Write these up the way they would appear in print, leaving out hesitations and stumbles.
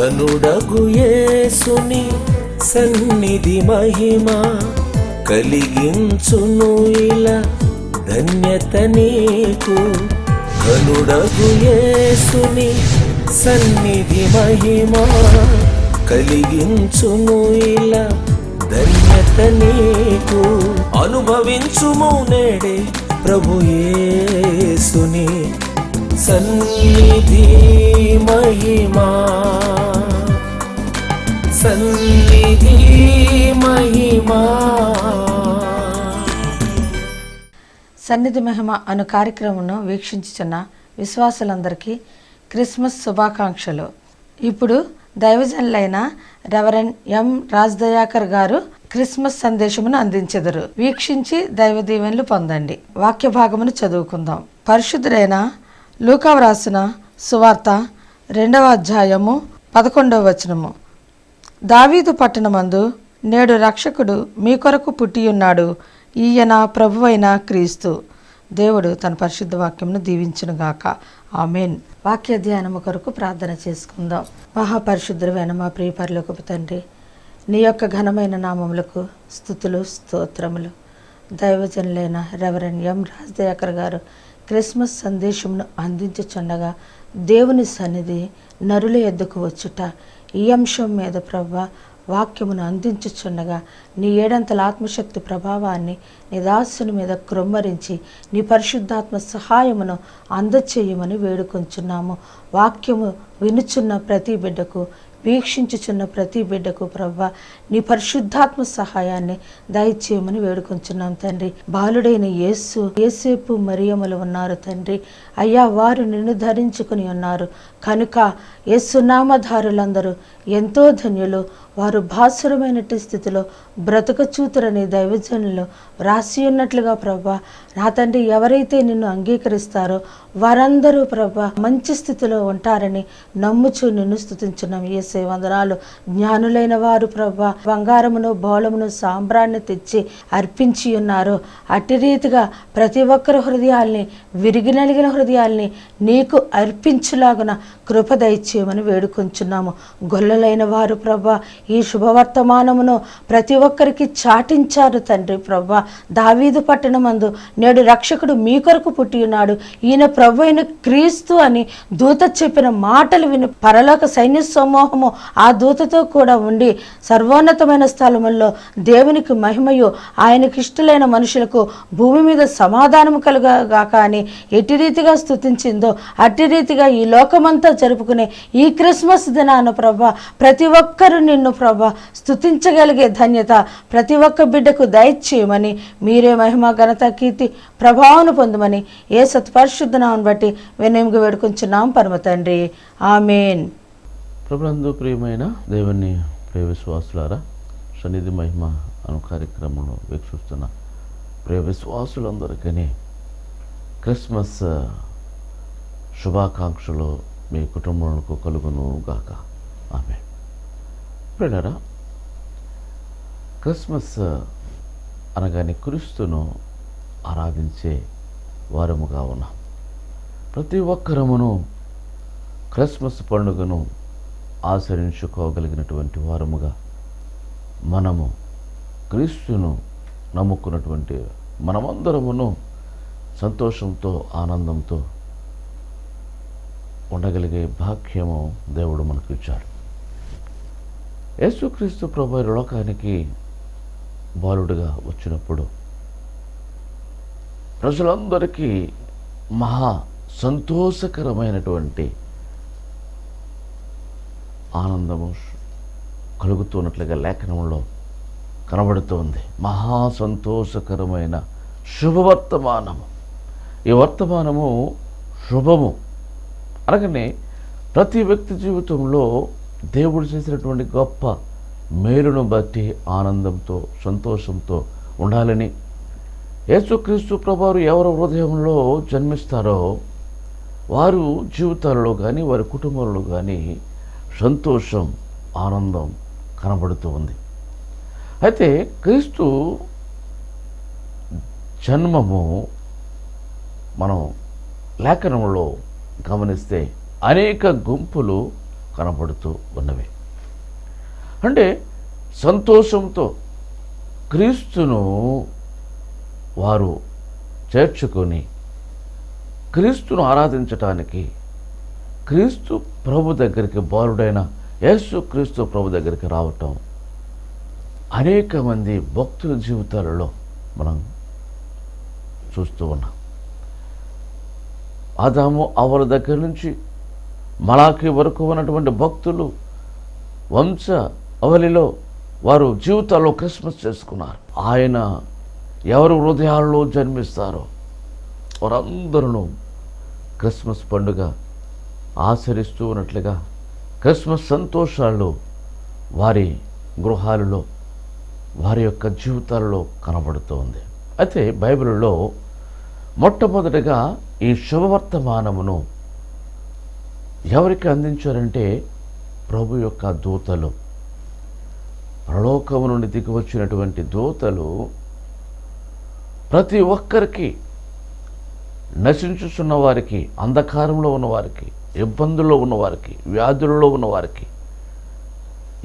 ఘనుడగు యేసుని సన్నిధి మహిమ కలిగించును ఇలా ధన్యత నీకు. ఘనుడగు యేసుని సన్నిధి మహిమ కలిగించును ఇలా ధన్యత నీకు. అనుభవించుము నేడే ప్రభు యేసుని సన్నిధి మహిమా, సన్నిధి మహిమా. సన్నిధి మహిమ అను కార్యక్రమంను వీక్షించుచున్న విశ్వాసులందరికీ క్రిస్మస్ శుభాకాంక్షలు. ఇప్పుడు దైవజనులైన రెవరెండ్ ఎం రాజదయాకర్ గారు క్రిస్మస్ సందేశమును అందించెదరు. వీక్షించి దైవ దీవెనలు పొందండి. వాక్య భాగమును చదువుకుందాం. పరిశుద్ధుడైన లూకా వ్రాసిన సువార్త 2వ అధ్యాయము 11వ వచనము. దావీదు పట్టణమందు నేడు రక్షకుడు మీ కొరకు పుట్టియున్నాడు, ఈయన ప్రభువైన క్రీస్తు. దేవుడు తన పరిశుద్ధ వాక్యమును దీవించునుగాక. ఆమేన్. వాక్య ధ్యానము కొరకు ప్రార్థన చేసుకుందాం. మహాపరిశుద్ధుడైన మా ప్రియ పరలోకపు తండ్రి, నీ యొక్క ఘనమైన నామములకు స్తుతులు స్తోత్రములు. దైవజనులైన రెవరెండ్ ఎం రాజదయాకర్ గారు క్రిస్మస్ సందేశమును అందించుచుండగా దేవుని సన్నిధి నరుల ఎద్దుకు వచ్చుట ఈ అంశం మీద ప్రభువా వాక్యమును అందించుచుండగా నీ ఏడంతల ఆత్మశక్తి ప్రభావాన్ని నీ దాసుని మీద క్రొమ్మరించి నీ పరిశుద్ధాత్మ సహాయమును అందచేయమని వేడుకొంచున్నాము. వాక్యము వినుచున్న ప్రతి బిడ్డకు, వీక్షించుచున్న ప్రతి బిడ్డకు ప్రభువా నీ పరిశుద్ధాత్మ సహాయాన్ని దయచేయమని వేడుకొంచున్నాం తండ్రి. బాలుడైన యేసేపు మరియమ్మలు ఉన్నారు తండ్రి. అయ్యా, వారు నిన్ను ధరించుకుని ఉన్నారు కనుక యేసునామధారులందరూ ఎంతో ధన్యులు. వారు భాసురమైనటి స్థితిలో బ్రతకచూతురని దైవజనులు రాసి ఉన్నట్లుగా ప్రభా నా తండ్రి, ఎవరైతే నిన్ను అంగీకరిస్తారో వారందరూ ప్రభా మంచి స్థితిలో ఉంటారని నమ్ముచు నిన్ను స్తుతించున్నాం. యేసే వందనాలు. జ్ఞానులైన వారు ప్రభా బంగారమును బోళమును సాంబ్రాన్ని తెచ్చి అర్పించి ఉన్నారు. అట్టి రీతిగా ప్రతి ఒక్కరి హృదయాల్ని, విరిగి నలిగిన హృదయాల్ని నీకు అర్పించులాగున కృప దయచేయమని వేడుకొంచున్నాము. గొల్లలైన వారు ప్రభా ఈ శుభవర్తమానమును ప్రతి ఒక్కరికి చాటించారు తండ్రి. ప్రభా దావీదు పట్టణమందు నేడు రక్షకుడు మీ కొరకు పుట్టి ఉన్నాడు, ఈయన ప్రభు అయిన క్రీస్తు అని దూత చెప్పిన మాటలు విని పరలోక సైన్య సమూహము ఆ దూతతో కూడా ఉండి సర్వోన్నతమైన స్థలముల్లో దేవునికి మహిమయు ఆయనకి ఇష్టలైన మనుషులకు భూమి మీద సమాధానము కలుగగాక అని ఎట్టి రీతిగా స్తుతించిందో అట్టి రీతిగా ఈ లోకమంతా జరుపుకునే ఈ క్రిస్మస్ దినాన ప్రభా ప్రతి ఒక్కరూ నిన్ను ప్రభా స్తుతించగలిగే ధన్యత ప్రతి ఒక్క బిడ్డకు దయచేయమని, మీరే మహిమ ఘనత కీర్తి ప్రభావం పొందమని ఏ సత్పరిశుద్ధ నామమును బట్టి వినయముగా వేడుకొంచున్నాం పరమ తండ్రి. ఆమేన్. ప్రభునందు ప్రియమైన దేవుని ప్రియ విశ్వాసులారా, సన్నిధి మహిమ అను కార్యక్రమంలో వీక్షిస్తున్న ప్రియ విశ్వాసులందరికీ క్రిస్మస్ శుభాకాంక్షలు మీ కుటుంబాలకు కలుగును గాక. ఆమేన్. ప్రియులారా, క్రిస్మస్ అనగానే క్రీస్తును ఆరాధించే వారముగా ఉన్నాం. ప్రతి ఒక్కరమును క్రిస్మస్ పండుగను ఆచరించుకోగలిగినటువంటి వారముగా మనము క్రీస్తును నమ్ముకున్నటువంటి మనమందరమును సంతోషంతో ఆనందంతో ఉండగలిగే భాగ్యము దేవుడు మనకు ఇచ్చాడు. యేసుక్రీస్తు ప్రభు లోకానికి బాలుడుగా వచ్చినప్పుడు ప్రజలందరికీ మహా సంతోషకరమైనటువంటి ఆనందము కలుగుతున్నట్లుగా లేఖనంలో కనబడుతోంది. మహా సంతోషకరమైన శుభవర్తమానము. ఈ వర్తమానము శుభము అనగానే ప్రతి వ్యక్తి జీవితంలో దేవుడు చేసినటువంటి గొప్ప మేలును బట్టి ఆనందంతో సంతోషంతో ఉండాలని యేసుక్రీస్తు ప్రభువారు ఎవరి హృదయంలో జన్మిస్తారో వారు జీవితాలలో కానీ వారి కుటుంబంలో కానీ సంతోషం ఆనందం కనబడుతూ ఉంది. అయితే క్రీస్తు జన్మము మనం లేఖనంలో గమనిస్తే అనేక గుంపులు కనబడుతూ ఉన్నవి. అంటే సంతోషంతో క్రీస్తును వారు చేర్చుకొని క్రీస్తును ఆరాధించటానికి క్రీస్తు ప్రభు దగ్గరికి, బాలుడైన యేసు క్రీస్తు ప్రభు దగ్గరికి రావటం అనేక మంది భక్తుల జీవితాలలో మనం చూస్తూ ఉన్నాం. ఆదాము అవల దగ్గర నుంచి మలాకి వరకు ఉన్నటువంటి భక్తులు వంశ అవలిలో వారు జీవితాల్లో క్రిస్మస్ చేసుకున్నారు. ఆయన ఎవరు హృదయాల్లో జన్మిస్తారో వారందరూ క్రిస్మస్ పండుగ ఆచరిస్తూ ఉన్నట్లుగా క్రిస్మస్ సంతోషాలు వారి గృహాలలో, వారి యొక్క జీవితాలలో కనబడుతోంది. అయితే బైబిల్లో మొట్టమొదటిగా ఈ శుభవర్తమానమును ఎవరికి అందించారంటే ప్రభు యొక్క దూతలు, పరలోకము నుండి దిగి వచ్చినటువంటి దూతలు ప్రతి ఒక్కరికి, నశించుతున్న వారికి, అంధకారంలో ఉన్నవారికి, ఇబ్బందుల్లో ఉన్నవారికి, వ్యాధులలో ఉన్నవారికి,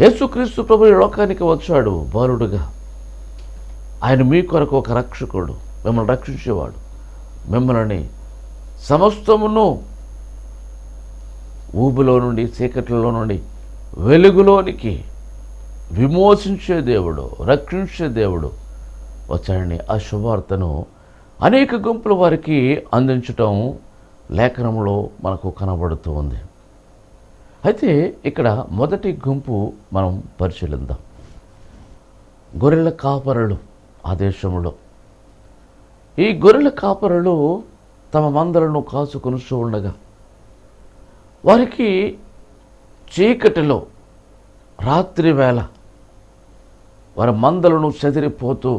యేసుక్రీస్తు ప్రభు ఈ లోకానికి వచ్చాడు బాలుడుగా. ఆయన మీ కొరకు ఒక రక్షకుడు, మిమ్మల్ని రక్షించేవాడు, మిమ్మల్ని సమస్తమును ఊబిలో నుండి, చీకట్లలో నుండి వెలుగులోనికి విమోచించే దేవుడు, రక్షించే దేవుడు వచ్చాడని ఆ శుభవార్తను అనేక గుంపుల వారికి అందించటం లేఖనంలో మనకు కనబడుతూ ఉంది. అయితే ఇక్కడ మొదటి గుంపు మనం పరిశీలిద్దాం. గొర్రెల కాపరులు ఆ దేశంలో. ఈ గొర్రెల కాపరులు తమ మందలను కాచుకొని ఉండగా వారికి చీకటిలో రాత్రి వేళ వారి మందలను చెదిరిపోతూ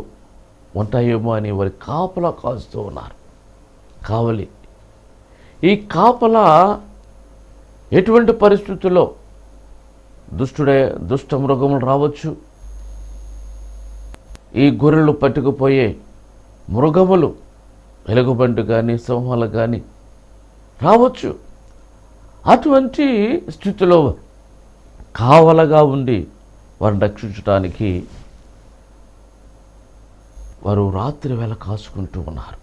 ఉంటాయేమో అని వారి కాపలా కాస్తూ ఉన్నారు. కావలి. ఈ కాపలా ఎటువంటి పరిస్థితుల్లో దుష్ట మృగములు రావచ్చు, ఈ గొర్రెలు పట్టుకుపోయే మృగములు, ఎలుగుబంటు కానీ సింహాలు కానీ రావచ్చు. అటువంటి స్థితిలో కావలగా ఉండి వారిని రక్షించడానికి వారు రాత్రి వేళ కాసుకుంటూ ఉన్నారు.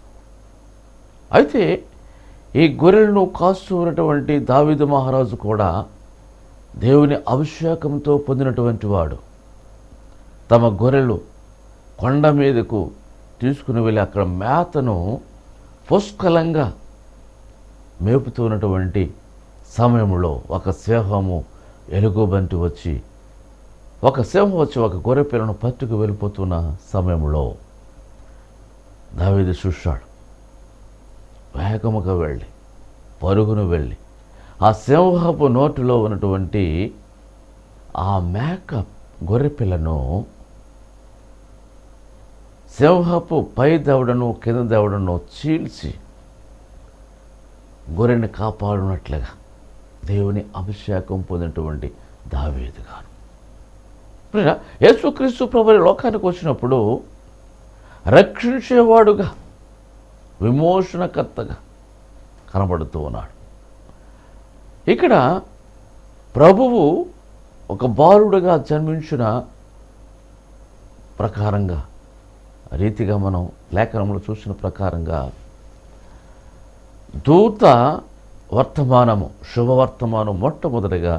అయితే ఈ గొర్రెలను కాస్తూ ఉన్నటువంటి దావీదు మహారాజు కూడా దేవుని అభిషేకంతో పొందినటువంటి వాడు. తమ గొర్రెలు కొండ మీదకు తీసుకుని వెళ్ళి అక్కడ మేతను పుష్కలంగా మేపుతున్నటువంటి సమయంలో ఒక సింహము, ఎలుగుబంటి వచ్చి ఒక గొర్రె పిల్లను పట్టుకు వెళ్ళిపోతున్న సమయంలో దావీదు చూశాడు. వేగముగా వెళ్ళి, పరుగును వెళ్ళి ఆ సింహపు నోటిలో ఉన్నటువంటి ఆ మేక గొర్రె పిల్లను, సింహపు పై దవడను కింద దవడను చీల్చి గొర్రెని కాపాడునట్లుగా దేవుని అభిషేకం పొందినటువంటి దావీదు గారు. యేసుక్రీస్తు ప్రభువు లోకానికి వచ్చినప్పుడు రక్షించేవాడుగా, విమోచనకర్తగా కనబడుతూ ఉన్నాడు. ఇక్కడ ప్రభువు ఒక బాలుడుగా జన్మించిన ప్రకారంగా, రీతిగా మనం లేఖనంలో చూసిన ప్రకారంగా దూత వర్తమానము, శుభవర్తమానం మొట్టమొదటిగా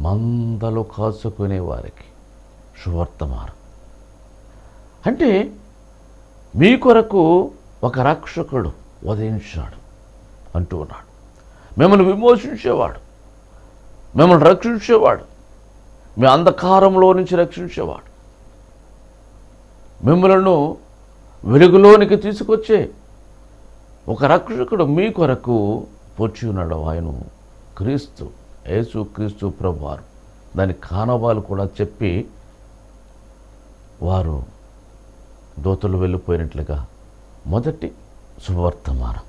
మందలు కాచుకునే వారికి శుభవర్తమానం. అంటే మీ కొరకు ఒక రక్షకుడు ఉదయించాడు అంటూ ఉన్నాడు. మిమ్మల్ని విమోచించేవాడు, మిమ్మల్ని రక్షించేవాడు, మీ అంధకారంలో నుంచి రక్షించేవాడు, మిమ్మలను వెలుగులోనికి తీసుకొచ్చే ఒక రక్షకుడు మీ కొరకు పొచ్చి ఉన్నాడు. ఆయన క్రీస్తు, యేసు క్రీస్తు ప్రభువారు. దాని కానవాలు కూడా చెప్పి వారు దూతలు వెళ్ళిపోయినట్లుగా మొదటి శుభవర్తమానం.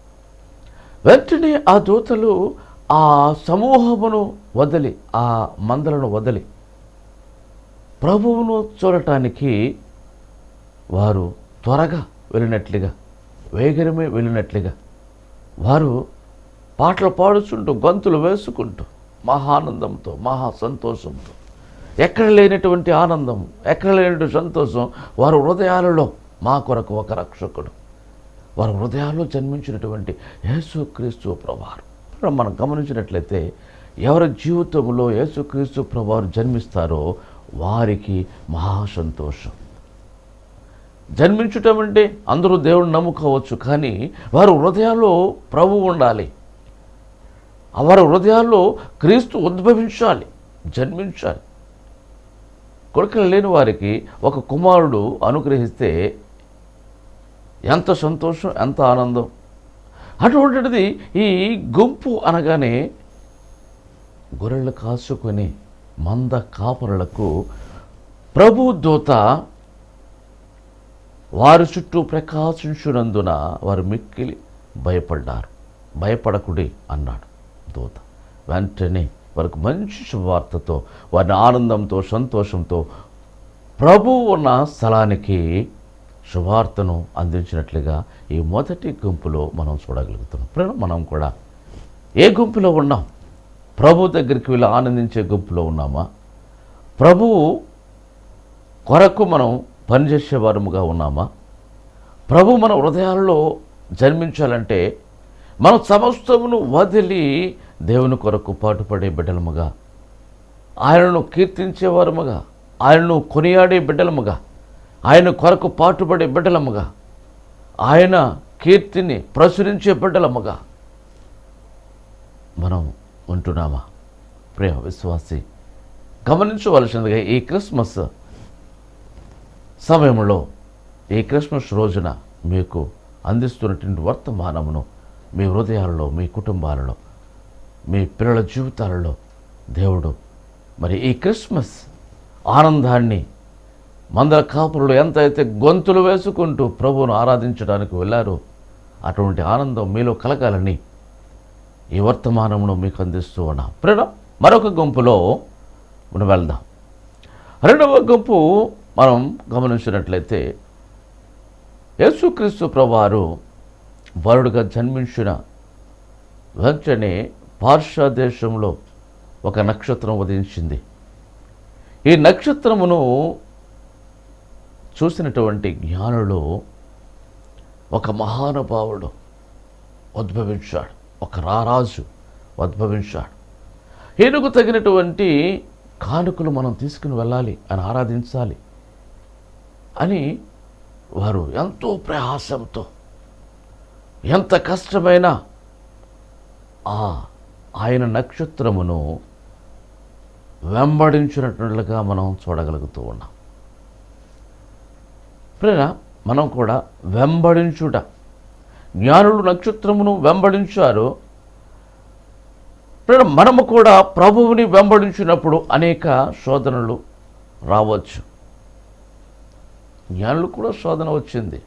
వెంటనే ఆ దూతలు ఆ సమూహమును వదిలి, ఆ మందలను వదిలి ప్రభువును చూడటానికి వారు త్వరగా వెళ్ళినట్లుగా, వేగరమే వెళ్ళినట్లుగా వారు పాటలు పాడుచుంటూ, గంతులు వేసుకుంటూ మహానందంతో, మహా సంతోషంతో, ఎక్కడ లేనటువంటి ఆనందం, ఎక్కడ లేనటువంటి సంతోషం వారి హృదయాలలో మా కొరకు ఒక రక్షకుడు, వారి హృదయాల్లో జన్మించినటువంటి యేసుక్రీస్తు ప్రభువారు. మనం గమనించినట్లయితే ఎవరి జీవితంలో యేసుక్రీస్తు ప్రభువారు జన్మిస్తారో వారికి మహా సంతోషం. జన్మించటం అంటే అందరూ దేవుడిని నమ్ముకోవచ్చు, కానీ వారి హృదయాల్లో ప్రభువు ఉండాలి. వారి హృదయాల్లో క్రీస్తు ఉద్భవించాలి, జన్మించాలి. కొడుకులు లేని వారికి ఒక కుమారుడు అనుగ్రహిస్తే ఎంత సంతోషం, ఎంత ఆనందం. అటువంటిది ఈ గుంపు అనగానే గొర్రెలు కాసుకొని మంద కాపరులకు ప్రభు దూత వారి చుట్టూ ప్రకాశించునందున వారు మిక్కిలి భయపడ్డారు. భయపడకుడి అన్నాడు దూత. వెంటనే వారికి మంచి శుభవార్తతో, వారిని ఆనందంతో, సంతోషంతో ప్రభువు ఉన్న స్థలానికి శుభవార్తను అందించినట్లుగా ఈ మొదటి గుంపులో మనం చూడగలుగుతున్నాం. మనం కూడా ఏ గుంపులో ఉన్నాం? ప్రభు దగ్గరికి వెళ్ళి ఆనందించే గుంపులో ఉన్నామా? ప్రభువు కొరకు మనం పనిచేసే వారముగా ఉన్నామా? ప్రభు మన హృదయాల్లో జన్మించాలంటే మనం సమస్తమును వదిలి దేవుని కొరకు పాటుపడే బిడ్డలముగా, ఆయనను కీర్తించేవారముగా, ఆయనను కొనియాడే బిడ్డలముగా, ఆయన కొరకు పాటుపడే బిడ్డలముగా, ఆయన కీర్తిని ప్రచురించే బిడ్డలముగా మనం ఉంటున్నామా? ప్రేమ విశ్వాసి, గమనించవలసినదిగా ఈ క్రిస్మస్ సమయంలో, ఈ క్రిస్మస్ రోజున మీకు అందిస్తున్నటువంటి వర్తమానమును మీ హృదయాలలో, మీ కుటుంబాలలో, మీ పిల్లల జీవితాలలో దేవుడు మరి ఈ క్రిస్మస్ ఆనందాన్ని మందల కాపురులు ఎంతైతే గొంతులు వేసుకుంటూ ప్రభువును ఆరాధించడానికి వెళ్ళారో అటువంటి ఆనందం మీలో కలగాలని ఈ వర్తమానమును మీకు అందిస్తూ ఉన్నాం. మరొక గుంపులో మనం వెళ్దాం. రెండవ గుంపు మనం గమనించినట్లయితే యేసుక్రీస్తు ప్రభువారు వరుడుగా జన్మించిన వెంటనే పార్షా దేశంలో ఒక నక్షత్రం ఉదయించింది. ఈ నక్షత్రమును చూసినటువంటి జ్ఞానులు ఒక మహానుభావుడు ఉద్భవించాడు, ఒక రారాజు ఉద్భవించాడు. ఈయనకు తగినటువంటి కానుకలు మనం తీసుకుని వెళ్ళాలి, అని ఆరాధించాలి అని వారు ఎంతో ప్రయాసంతో, ఎంత కష్టమైన ఆయన నక్షత్రమును వెంబడించినట్లుగా మనం చూడగలుగుతూ ఉన్నాం. మనం కూడా వెంబడించుట, జ్ఞానులు నక్షత్రమును వెంబడించారు. మనము కూడా ప్రభువుని వెంబడించినప్పుడు అనేక శోధనలు రావచ్చు. జ్ఞానులు కూడా శోధన వచ్చింది.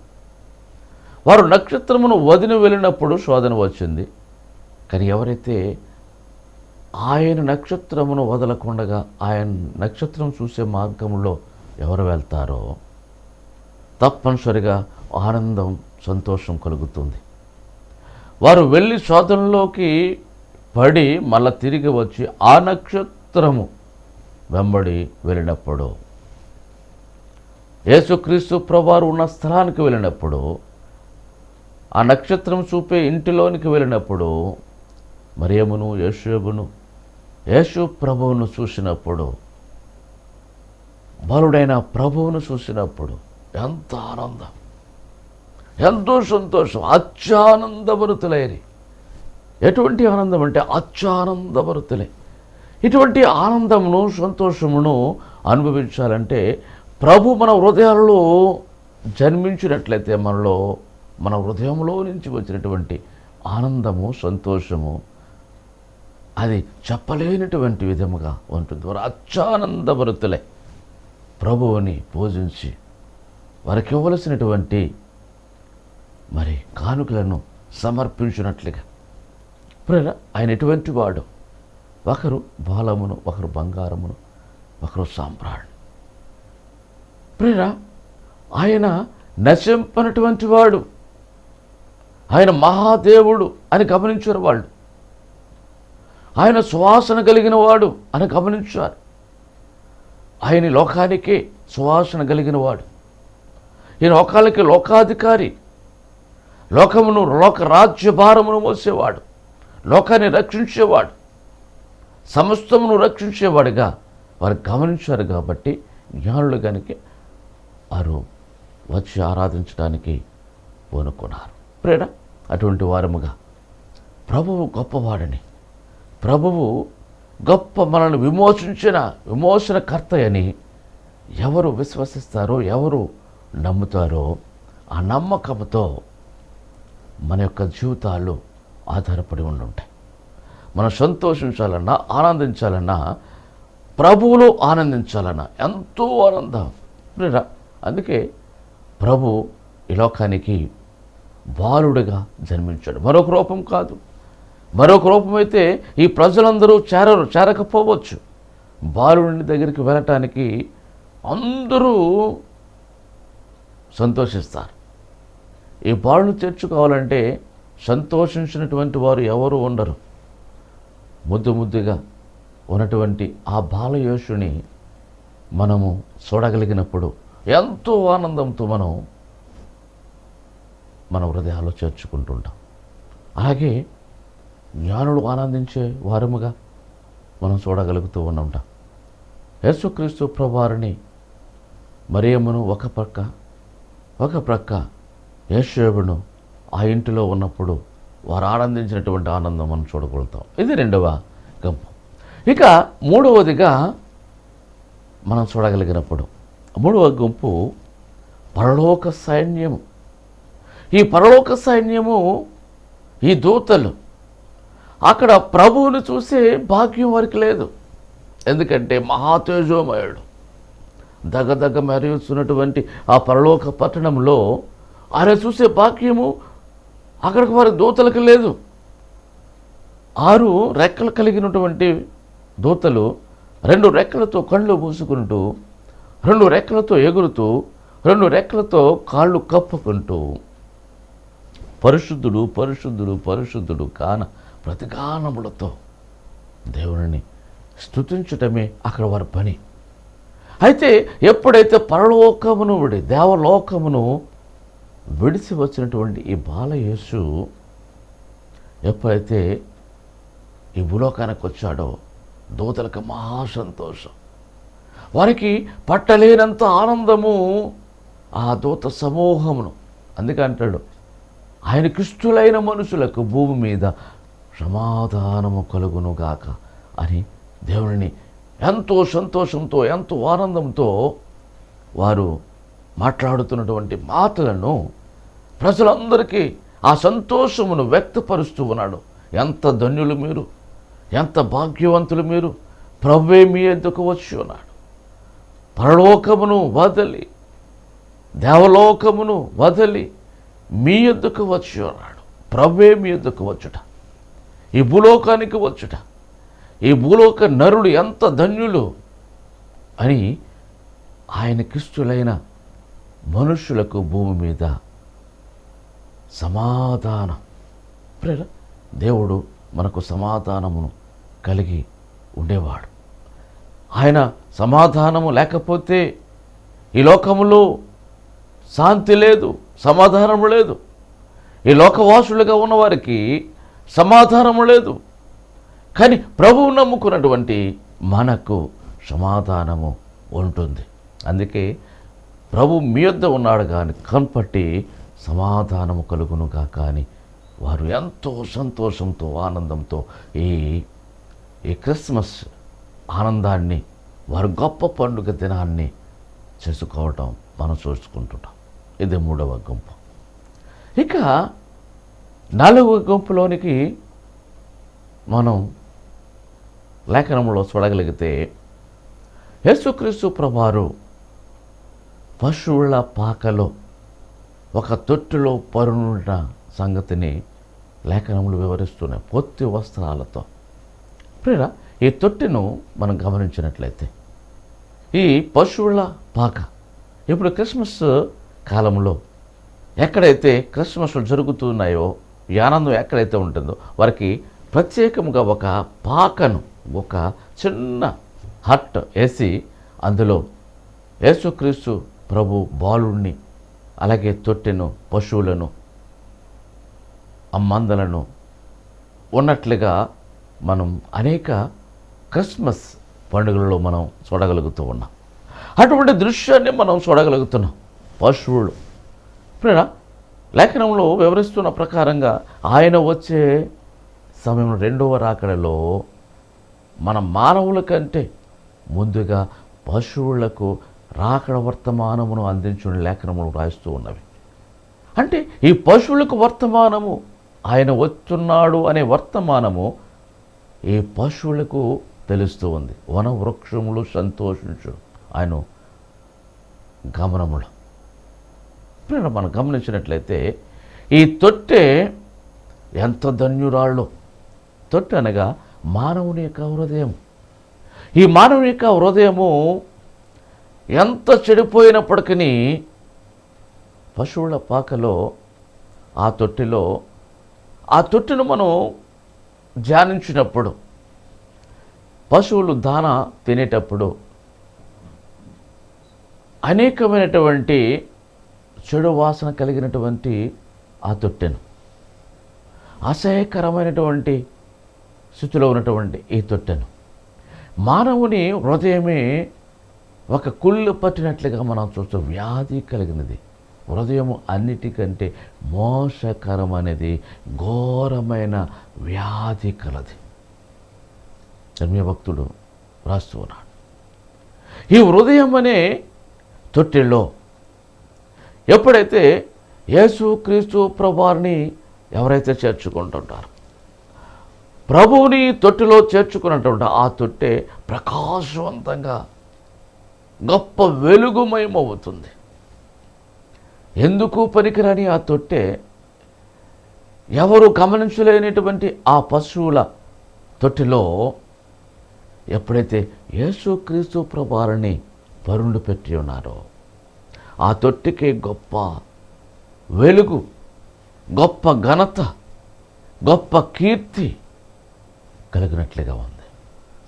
వారు నక్షత్రమును వదిలి వెళ్ళినప్పుడు శోధన వచ్చింది. కానీ ఎవరైతే ఆయన నక్షత్రమును వదలకుండగా ఆయన నక్షత్రం చూసే మార్గంలో ఎవరు వెళ్తారో తప్పనిసరిగా ఆనందం, సంతోషం కలుగుతుంది. వారు వెళ్ళి శోధనలోకి పడి మళ్ళా తిరిగి వచ్చి ఆ నక్షత్రము వెంబడి వెళ్ళినప్పుడు, యేసుక్రీస్తు ప్రభువారు ఉన్న స్థలానికి వెళ్ళినప్పుడు, ఆ నక్షత్రం చూపే ఇంటిలోనికి వెళ్ళినప్పుడు, మరియమును యేషోబును యేసు ప్రభువును చూసినప్పుడు, బలుడైన ప్రభువును చూసినప్పుడు ఎంత ఆనందం, ఎంతో సంతోషం, అత్యానందభరితులైరి. ఎటువంటి ఆనందం అంటే అత్యానందభరితులే. ఇటువంటి ఆనందమును, సంతోషమును అనుభవించాలంటే ప్రభు మన హృదయాలలో జన్మించినట్లయితే మనలో, మన హృదయంలో నుంచి వచ్చినటువంటి ఆనందము, సంతోషము అది చెప్పలేనటువంటి విధముగా ఉంటుంది. వారు అత్యానందభరితులే ప్రభువుని పూజించి వారికి ఇవ్వవలసినటువంటి మరి కానుకలను సమర్పించినట్లుగా. ఆయన ఎటువంటి వాడు? ఒకరు బాలమును, ఒకరు బంగారమును, ఒకరు సాంబ్రాణి. ఆయన నశింపనటువంటి వాడు, ఆయన మహాదేవుడు అని గమనించారు వాళ్ళు. ఆయన సువాసన కలిగిన వాడు అని గమనించారు. ఆయన లోకానికే సువాసన కలిగిన వాడు. ఈ లోకాలకి లోకాధికారి, లోకమును లోక రాజ్యభారమును మోసేవాడు, లోకాన్ని రక్షించేవాడు, సమస్తమును రక్షించేవాడుగా వారు గమనించారు. కాబట్టి జ్ఞానులు కనుక వారు వచ్చి ఆరాధించడానికి పూనుకున్నారు. ప్రేర అటువంటి వారముగా ప్రభువు గొప్పవాడని, ప్రభువు గొప్ప మనల్ని విమోచనకర్త అని ఎవరు విశ్వసిస్తారో, ఎవరు నమ్ముతారో, ఆ నమ్మకంతో మన యొక్క జీవితాలు ఆధారపడి ఉండుంటాయి. మనం సంతోషించాలన్నా, ఆనందించాలన్నా, ప్రభువులో ఆనందించాలన్నా ఎంతో ఆనందం. అందుకే ప్రభు ఈ లోకానికి బాలుడిగా జన్మించాడు. మరొక రూపం కాదు. మరొక రూపమైతే ఈ ప్రజలందరూ చేరకపోవచ్చు. బాలుడి దగ్గరికి వెళ్ళటానికి అందరూ సంతోషిస్తారు. ఈ బాలుని చేర్చుకోవాలంటే సంతోషించినటువంటి వారు ఎవరు ఉండరు. ముద్దుగా ఉన్నటువంటి ఆ బాలయేషుని మనము చూడగలిగినప్పుడు ఎంతో ఆనందంతో మన హృదయాల్లో చేర్చుకుంటుంటాం. అలాగే జ్ఞానులు ఆనందించే వారముగా మనం చూడగలుగుతూ ఉంటాం. యేసుక్రీస్తు ప్రభువారిని మరియమ్మను ఒక ప్రక్క యేసేపును ఆ ఇంటిలో ఉన్నప్పుడు వారు ఆనందించినటువంటి ఆనందం మనం చూడగలుగుతాం. ఇది రెండవ గుంపు. ఇక మూడవదిగా మనం చూడగలిగినప్పుడు మూడవ గుంపు పరలోక సైన్యము. ఈ పరలోక సైన్యము, ఈ దూతలు అక్కడ ప్రభువుని చూసే భాగ్యం వారికి లేదు. ఎందుకంటే మహాతేజోమయుడు దగదగ మెరుస్తున్నటువంటి ఆ పరలోక పట్టణంలో ఆయన చూసే భాగ్యము అక్కడికి వారి దూతలకు లేదు. 6 రెక్కలు కలిగినటువంటి దూతలు 2 రెక్కలతో కళ్ళు మూసుకుంటూ, 2 రెక్కలతో ఎగురుతూ, 2 రెక్కలతో కాళ్ళు కప్పుకుంటూ పరిశుద్ధుడు పరిశుద్ధుడు పరిశుద్ధుడు కాన ప్రతిగానములతో దేవుని స్తుతించటమే అక్కడ వారి పని. అయితే ఎప్పుడైతే పరలోకమును దేవలోకమును విడిచి వచ్చినటువంటి ఈ బాలయేసు ఎప్పుడైతే ఈ భూలోకానికి వచ్చాడో దూతలకు మహాసంతోషం, వారికి పట్టలేనంత ఆనందము ఆ దూత సమూహమును. అందుకే అంటాడు, ఆయనకిష్టులైన మనుషులకు భూమి మీద సమాధానము కలుగునుగాక అని దేవుని ఎంతో సంతోషంతో, ఎంతో ఆనందంతో వారు మాట్లాడుతున్నటువంటి మాటలను ప్రజలందరికీ ఆ సంతోషమును వ్యక్తపరుస్తూ ఉన్నాడు. ఎంత ధన్యులు మీరు, ఎంత భాగ్యవంతులు మీరు, ప్రభువే మీ యొద్దకు వచ్చి ఉన్నాడు. పరలోకమును వదలి, దేవలోకమును వదలి మీ యొద్దకు వచ్చి ఉన్నాడు. ప్రభువే మీ యొద్దకు వచ్చుట, ఈ భూలోకానికి వచ్చుట, ఈ భూలోక నరుడు ఎంత ధన్యులు అని ఆయనకిష్టులైన మనుషులకు భూమి మీద సమాధానం. దేవుడు మనకు సమాధానమును కలిగి ఉండేవాడు. ఆయన సమాధానము లేకపోతే ఈ లోకములో శాంతి లేదు, సమాధానము లేదు. ఈ లోకవాసులుగా ఉన్నవారికి సమాధానము లేదు. కానీ ప్రభువు నమ్ముకున్నటువంటి మనకు సమాధానము ఉంటుంది. అందుకే ప్రభు మీ యొద్ద ఉన్నాడు కానీ కనపట్టి సమాధానము కలుగునుగా కానీ వారు ఎంతో సంతోషంతో, ఆనందంతో ఈ క్రిస్మస్ ఆనందాన్ని, వారు గొప్ప పండుగ దినాన్ని చేసుకోవటం మనం చూసుకుంటుంటాం. ఇది 3వ గుంపు. ఇక 4వ గుంపులోనికి మనం లేఖనంలో చూడగలిగితే యేసుక్రీస్తు ప్రభువారు పశువుల పాకలో ఒక తొట్టిలో పరునున్న సంగతిని లేఖనములు వివరిస్తున్నాయి, పొత్తి వస్త్రాలతో. ప్రియరా, ఈ తొట్టిను మనం గమనించినట్లయితే ఈ పశువుల పాక ఇప్పుడు క్రిస్మస్ కాలంలో ఎక్కడైతే క్రిస్మస్లు జరుగుతున్నాయో, ఈ ఆనందం ఎక్కడైతే ఉంటుందో వారికి ప్రత్యేకంగా ఒక పాకను, ఒక చిన్న హట్ వేసి అందులో యేసుక్రీస్తు ప్రభు బాలుణ్ణి, అలాగే తొట్టెను, పశువులను, ఆ మందలను ఉన్నట్లుగా మనం అనేక క్రిస్మస్ పండుగలలో మనం చూడగలుగుతూ ఉన్నాం. అటువంటి దృశ్యాన్ని మనం చూడగలుగుతున్నాం. పశువులు ఇప్పుడు లేఖనంలో వివరిస్తున్న ప్రకారంగా ఆయన వచ్చే సమయంలో రెండవ రాకడలో మన మానవుల కంటే ముందుగా పశువులకు రాకడ వర్తమానమును అందించిన లేఖనములు రాస్తూ ఉన్నవి. అంటే ఈ పశువులకు వర్తమానము, ఆయన వస్తున్నాడు అనే వర్తమానము ఈ పశువులకు తెలుస్తూ ఉంది. వన వృక్షములు సంతోషించు ఆయన గమనములు. ఇప్పుడు మనం గమనించినట్లయితే ఈ తొట్టె ఎంత ధన్యురాళ్ళు. తొట్టె అనగా మానవుని యొక్క హృదయం. ఈ మానవుని యొక్క హృదయము ఎంత చెడిపోయినప్పటికీ పశువుల పాకలో ఆ తొట్టెలో, ఆ తొట్టెను మనం ధ్యానించినప్పుడు, పశువులు దాన తినేటప్పుడు అనేకమైనటువంటి చెడు వాసన కలిగినటువంటి ఆ తొట్టెను, అసహ్యకరమైనటువంటి స్థితిలో ఉన్నటువంటి ఈ తొట్టెను, మానవుని హృదయమే ఒక కుళ్ళు పట్టినట్లుగా మనం చూస్తాం. వ్యాధి కలిగినది హృదయము, అన్నిటికంటే మోసకరమనేది, ఘోరమైన వ్యాధి కలది. భక్తుడు రాస్తూ ఉన్నాడు. ఈ హృదయం అనే తొట్టెలో ఎప్పుడైతే యేసుక్రీస్తు ప్రభువారిని ఎవరైతే చేర్చుకుంటుంటారో, ప్రభువుని తొట్టెలో చేర్చుకున్నటువంటి ఆ తొట్టె ప్రకాశవంతంగా గొప్ప వెలుగుమయమవుతుంది. ఎందుకు పనికిరాని ఆ తొట్టె, ఎవరు గమనించలేనటువంటి ఆ పశువుల తొట్టెలో ఎప్పుడైతే యేసుక్రీస్తు ప్రభువారిని పరుండు పెట్టి ఉన్నారో, ఆ తొట్టెకి గొప్ప వెలుగు, గొప్ప ఘనత, గొప్ప కీర్తి కలిగినట్లుగా ఉంది.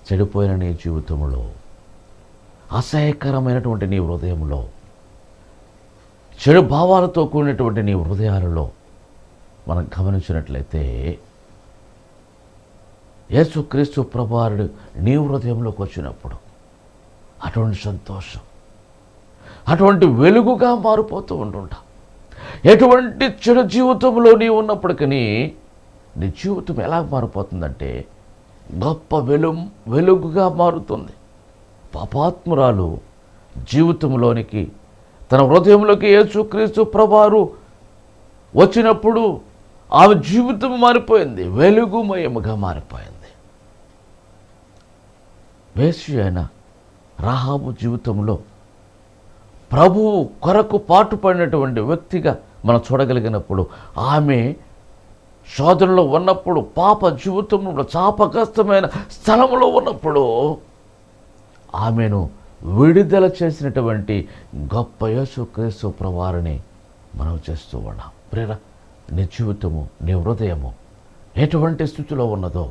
చెడిపోయిన నీ జీవితంలో, అసహ్యకరమైనటువంటి నీ హృదయంలో, చెడు భావాలతో కూడినటువంటి నీ హృదయాలలో మనం గమనించినట్లయితే యేసుక్రీస్తు ప్రభువారుడు నీ హృదయంలోకి వచ్చినప్పుడు అటువంటి సంతోషం, అటువంటి వెలుగుగా మారిపోతూ ఉంటుంటా. ఎటువంటి చెడు జీవితంలో నీ ఉన్నప్పటికీ నీ జీవితం ఎలా మారిపోతుందంటే గొప్ప వెలుగుగా మారుతుంది. పాపాత్మురాలు జీవితంలోనికి, తన హృదయంలోకి యేసుక్రీస్తు ప్రభువారు వచ్చినప్పుడు ఆమె జీవితం మారిపోయింది, వెలుగుమయముగా మారిపోయింది. వేశ్య అయిన రాహాబు జీవితంలో ప్రభువు కొరకు పాటుపడినటువంటి వ్యక్తిగా మనం చూడగలిగినప్పుడు, ఆమె శోధనలో ఉన్నప్పుడు, పాప జీవితంలో శాపగ్రస్తమైన స్థలంలో ఉన్నప్పుడు ఆమెను విడుదల చేసినటువంటి గొప్ప యేసుక్రీస్తు ప్రభువారిని మనం చేస్తూ ఉన్నాం. ప్రేర, నీ జీవితము, నీ హృదయము ఎటువంటి స్థితిలో ఉన్నదో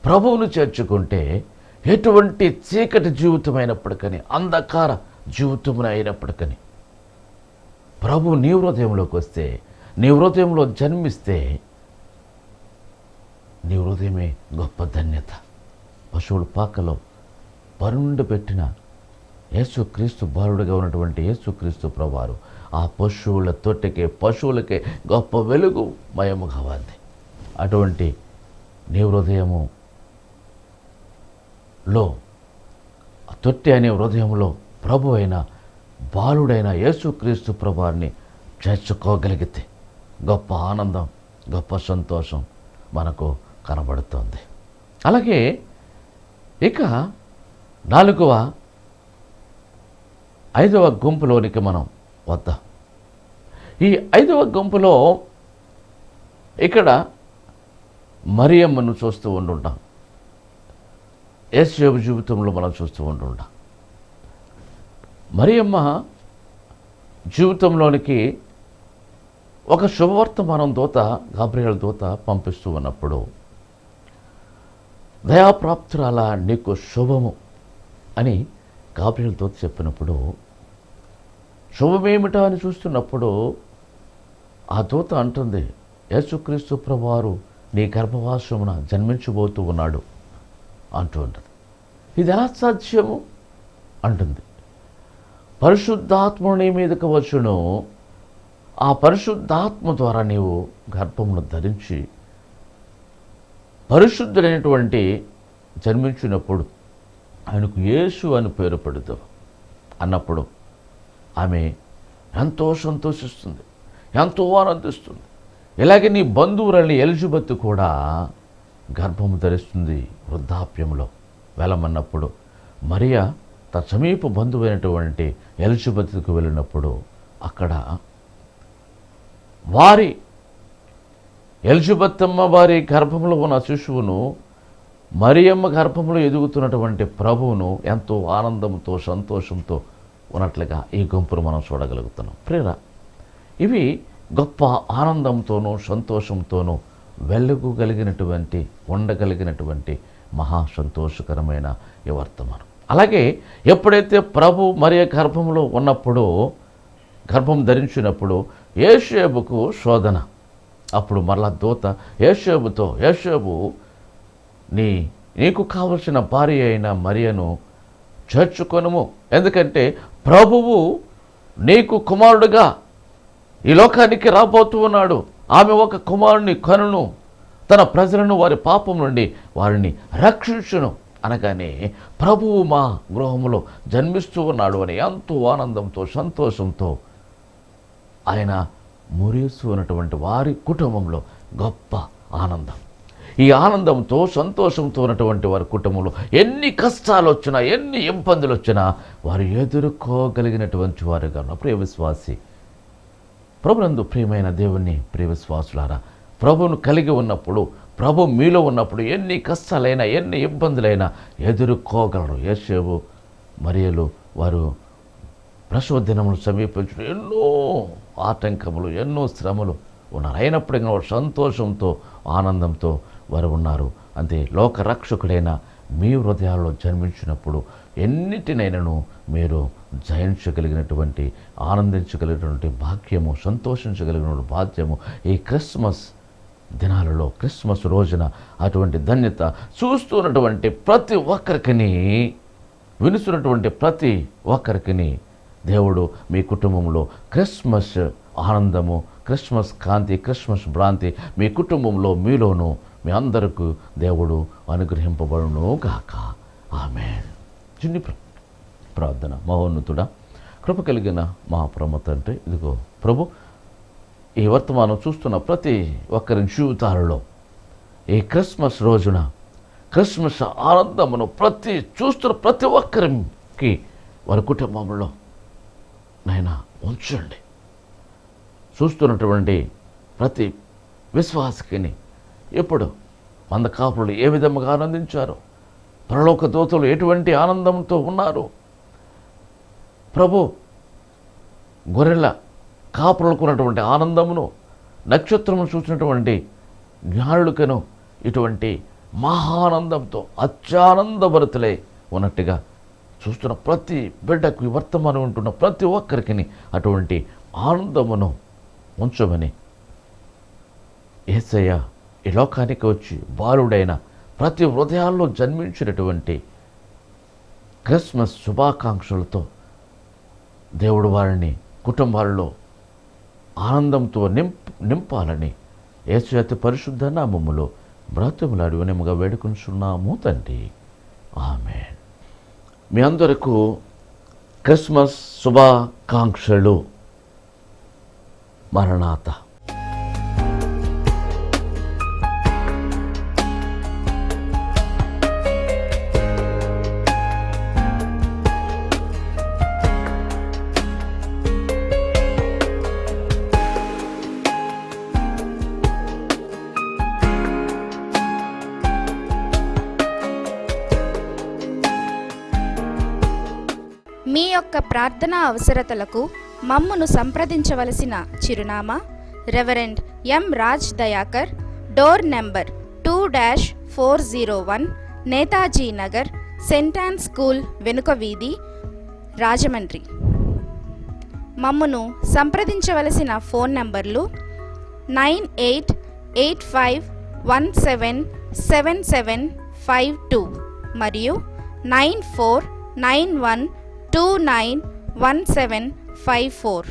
ప్రభువును చేర్చుకుంటే, ఎటువంటి చీకటి జీవితమైనప్పటికీ, అంధకార జీవితమున అయినప్పటికీ, ప్రభు నీ హృదయంలోకి వస్తే, నీ హృదయంలో జన్మిస్తే, నీ హృదయమే గొప్ప ధన్యత. పశువుల పాకలో పరుండు పెట్టిన యేసుక్రీస్తు బాలుడుగా ఉన్నటువంటి యేసుక్రీస్తు ప్రభువారు ఆ పశువుల తొట్టెకే, పశువులకే గొప్ప వెలుగు మయముగా ఉంది. అటువంటి నీ హృదయములో, తొట్టె అనే హృదయంలో ప్రభు అయిన బాలుడైన యేసుక్రీస్తు ప్రభువారిని చేర్చుకోగలిగితే గొప్ప ఆనందం, గొప్ప సంతోషం మనకు కనబడుతుంది. అలాగే ఇక 5వ గుంపులోనికి మనం వద్దాం. ఈ 5వ గుంపులో ఇక్కడ మరియమ్మను చూస్తూ ఉంటుంటాం. యేసు జీవితంలో మనం చూస్తూ ఉంటుంటాం. మరియమ్మ జీవితంలోనికి ఒక శుభవర్తమానం దూత, గాబ్రియల్ దూత పంపిస్తూ ఉన్నప్పుడు దయాప్రాప్తురాల నీకు శుభము అని గాబ్రియేలుతో చెప్పినప్పుడు, శుభమేమిటా అని చూస్తున్నప్పుడు ఆ దూత అంటుంది, యేసుక్రీస్తు ప్రభువారు నీ గర్భవాసమున జన్మించబోతూ ఉన్నాడు అంటూ ఉంటుంది. ఇది ఎలా సాధ్యము అంటుంది. పరిశుద్ధాత్మ నీ మీదకు వచ్చును, ఆ పరిశుద్ధాత్మ ద్వారా నీవు గర్భమును ధరించి పరిశుద్ధుడైనటువంటి జన్మించినప్పుడు ఆయనకు యేసు అని పేరు పెడతావు అన్నప్పుడు ఆమె ఎంతో సంతోషిస్తుంది, ఎంతో ఆనందిస్తుంది. ఇలాగే నీ బంధువులని ఎలిజబెత్ కూడా గర్భము ధరిస్తుంది వృద్ధాప్యంలో. వెళ్ళమన్నప్పుడు మరియా తన సమీప బంధువైనటువంటి ఎలిజబెత్కు వెళ్ళినప్పుడు అక్కడ వారి ఎలిజబెత్ అమ్మ వారి గర్భంలో ఉన్న శిశువును, మరియమ్మ గర్భంలో ఎదుగుతున్నటువంటి ప్రభువును ఎంతో ఆనందంతో సంతోషంతో ఉన్నట్లుగా ఈ గుంపును మనం చూడగలుగుతున్నాం. ప్రేరా, ఇవి గొప్ప ఆనందంతోనూ సంతోషంతోనూ వెలుగుగలిగినటువంటి ఉండగలిగినటువంటి మహా సంతోషకరమైన ఈ వర్తమానం. అలాగే ఎప్పుడైతే ప్రభు మరియ గర్భంలో ఉన్నప్పుడు, గర్భం ధరించినప్పుడు యోసేపుకు శోధన. అప్పుడు మరలా దూత యోసేపుతో, యోసేపు నీకు కావలసిన భార్య అయిన మరియను చేర్చుకొనుము, ఎందుకంటే ప్రభువు నీకు కుమారుడుగా ఈ లోకానికి రాబోతూ ఉన్నాడు. ఆమె ఒక కుమారుని కనును, తన ప్రజలను వారి పాపం నుండి వారిని రక్షించును అనగానే ప్రభువు మా గృహంలో జన్మిస్తూ ఉన్నాడు అని ఎంతో ఆనందంతో సంతోషంతో ఆయన మురిస్తూ ఉన్నటువంటి వారి కుటుంబంలో గొప్ప ఆనందం. ఈ ఆనందంతో సంతోషంతో ఉన్నటువంటి వారి కుటుంబంలో ఎన్ని కష్టాలు వచ్చినా, ఎన్ని ఇబ్బందులు వచ్చినా వారు ఎదుర్కోగలిగినటువంటి వారుగా ఉన్న ప్రియ విశ్వాసి, ప్రభునందు ప్రియమైన దేవుని ప్రియ విశ్వాసులారా, ప్రభువును కలిగి ఉన్నప్పుడు, ప్రభు మీలో ఉన్నప్పుడు ఎన్ని కష్టాలైనా, ఎన్ని ఇబ్బందులైనా ఎదుర్కోగలరు. యేసేపు మరియలు వారు ప్రసవ దినములు సమీపించిన ఎన్నో ఆటంకములు, ఎన్నో శ్రమలు ఉన్నారు. అయినప్పటికీ వారు సంతోషంతో ఆనందంతో వారు ఉన్నారు. అంతే లోకరక్షకుడైన మీ హృదయాల్లో జన్మించినప్పుడు ఎన్నిటినైనాను మీరు జయించగలిగినటువంటి, ఆనందించగలిగినటువంటి భాగ్యము, సంతోషించగలిగినటువంటి భాగ్యము ఈ క్రిస్మస్ దినాలలో, క్రిస్మస్ రోజున అటువంటి ధన్యత చూస్తున్నటువంటి ప్రతి ఒక్కరికి, వినుస్తున్నటువంటి ప్రతి ఒక్కరికి దేవుడు మీ కుటుంబంలో క్రిస్మస్ ఆనందము, క్రిస్మస్ కాంతి, క్రిస్మస్ భ్రాంతి మీ కుటుంబంలో మీలోనూ మీ అందరికీ దేవుడు అనుగ్రహింపబడును గాక. ఆమేన్. చిన్ని ప్రార్థన. మహోన్నతుడా, కృప కలిగిన మా పరమ తండ్రి, ఇదిగో ప్రభు, ఈ వర్తమానం చూస్తున్న ప్రతి ఒక్కరి జీవితాలలో ఈ క్రిస్మస్ రోజున క్రిస్మస్ ఆనందమును చూస్తున్న ప్రతి ఒక్కరికి వారి కుటుంబంలో నైనా ఉంచండి. చూస్తున్నటువంటి ప్రతి విశ్వాసకిని ఇప్పుడు మంద కాపులు ఏ విధముగా ఆనందించారో, పరలోక దూతలు ఎటువంటి ఆనందంతో ఉన్నారు, ప్రభు గొర్రెల కాపులకు ఉన్నటువంటి ఆనందమును, నక్షత్రమును చూసినటువంటి జ్ఞానులకను ఇటువంటి మహానందంతో అత్యానందభరితులై ఉన్నట్టుగా చూస్తున్న ప్రతి బిడ్డకు, వర్తమానం ఉంటున్న ప్రతి ఒక్కరికి అటువంటి ఆనందమును ఉంచమని యేసయ్య ఈ లోకానికి వచ్చి బాలుడైన ప్రతి హృదయాల్లో జన్మించినటువంటి క్రిస్మస్ శుభాకాంక్షలతో దేవుడు వారిని కుటుంబాలలో ఆనందంతో నింపాలని యేసు అతి పరిశుద్ధ నామములో బ్రతుములాడి వినముగా వేడుకొనుచున్నాము తండ్రి. ఆమేన్. మీ అందరికీ క్రిస్మస్ శుభాకాంక్షలు. మరణాత. మీ యొక్క ప్రార్థనా అవసరతలకు మమ్మును సంప్రదించవలసిన చిరునామా reverend M Raj Dayakar, door number 2-401, Netaji Nagar, Saint an school వెనుక వీధి, రాజమండ్రి. మమ్మను సంప్రదించవలసిన ఫోన్ నంబర్లు 9885177752 మరియు 9491291754.